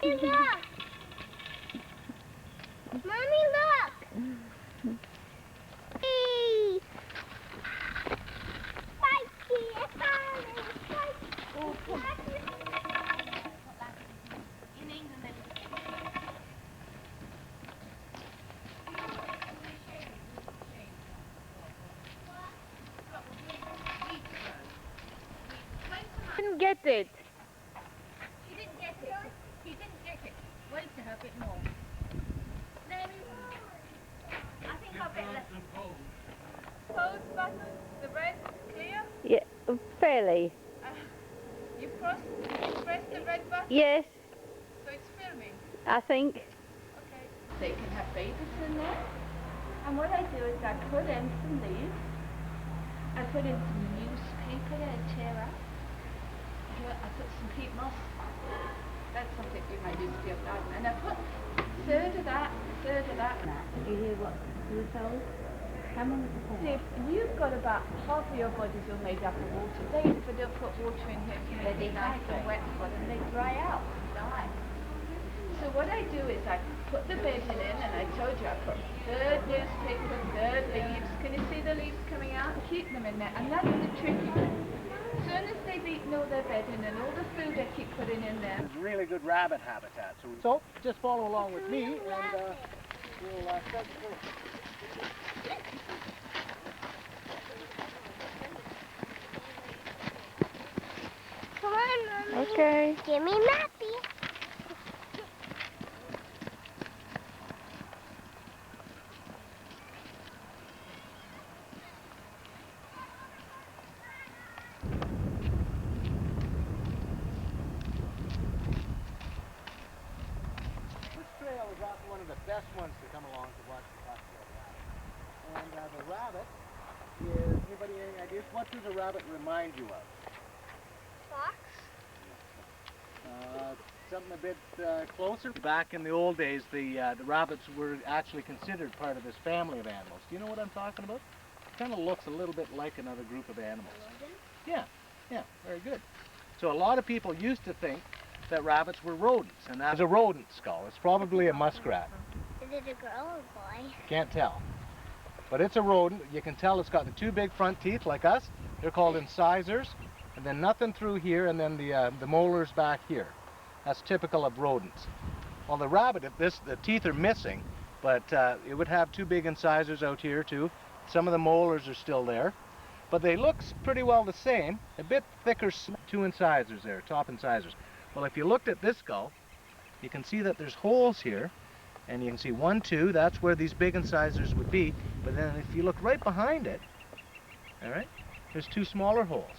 Look! Mommy, look! Hey! Spiky! I found it! Spiky! Oh, In England, Didn't get it. she didn't get it. He didn't get it. Wait to her a bit more. Then I think I'll bet left. Pose button, the red clear. Yeah, fairly. You press the red button. Yes, So it's filming. I think. Okay. They can have babies in there. And what I do is I put in some leaves. I put in some newspaper that I tear up. Here I put some peat moss. That's something you might use for your garden. And I put a third of that. Did you hear what you were told? How many See, if you've got about half of your bodies all made up of water. They, if they don't put water in here, it's really nice and wet for them. They dry out and die. So what I do is I put the bedding in, and I told you I put third newspaper, third leaves. Can you see the leaves coming out? Keep them in there, and that's the tricky bit. As soon as they've eaten all their bedding and all the food I keep putting in there. It's really good rabbit habitat. So just follow along with me, and we'll start the tour. Come on, Mommy. Okay. Give me Mappy. This trail is often one of the best ones to come along to watch the cocktail rabbit. And the rabbit is, anybody any ideas? What does a rabbit remind you of? Fox? Something a bit closer. Back in the old days, the rabbits were actually considered part of this family of animals. Do you know what I'm talking about? It kind of looks a little bit like another group of animals. Yeah, very good. So a lot of people used to think that rabbits were rodents, and that's a rodent skull. It's probably a muskrat. Is it a girl or a boy? Can't tell. But it's a rodent. You can tell it's got the two big front teeth like us. They're called incisors. And then nothing through here, and then the molars back here. That's typical of rodents. Well, the rabbit, the teeth are missing, but it would have two big incisors out here too. Some of the molars are still there. But they look pretty well the same. A bit thicker, two incisors there, top incisors. Well, if you looked at this skull, you can see that there's holes here. And you can see 1, 2, that's where these big incisors would be. But then if you look right behind it, all right, there's two smaller holes.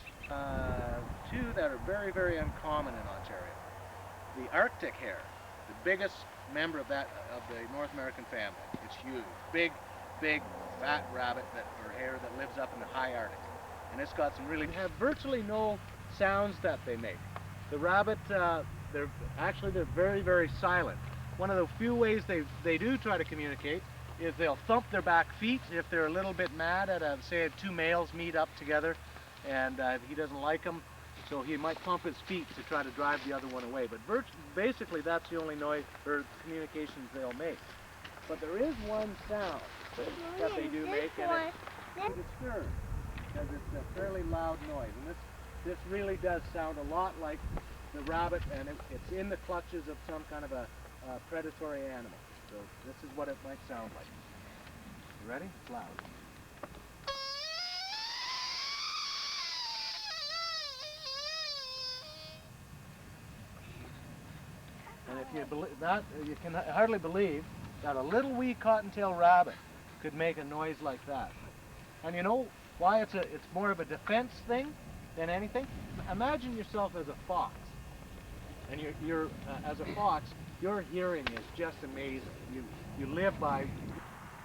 Two that are very, very uncommon in Ontario. The Arctic hare, the biggest member of the North American family. It's huge. Big, fat rabbit or hare that lives up in the high Arctic. And it's got some really, have virtually no sounds that they make. The rabbit, they're very, very silent. One of the few ways they do try to communicate is they'll thump their back feet if they're a little bit mad at, say, two males meet up together and he doesn't like them, so he might thump his feet to try to drive the other one away. But basically that's the only noise or communications they'll make. But there is one sound that they do make, and it's disturbed, because it's a fairly loud noise. And this really does sound a lot like the rabbit, and it's in the clutches of some kind of a predatory animal. So this is what it might sound like. You ready? It's loud. And if you believe that, you can hardly believe that a little wee cottontail rabbit could make a noise like that. And you know why it's more of a defense thing than anything? Imagine yourself as a fox, and you're as a fox, your hearing is just amazing. You live by,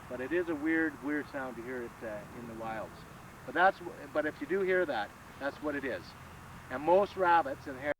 but it is a weird sound to hear it in the wilds. But if you do hear that, that's what it is. And most rabbits and hares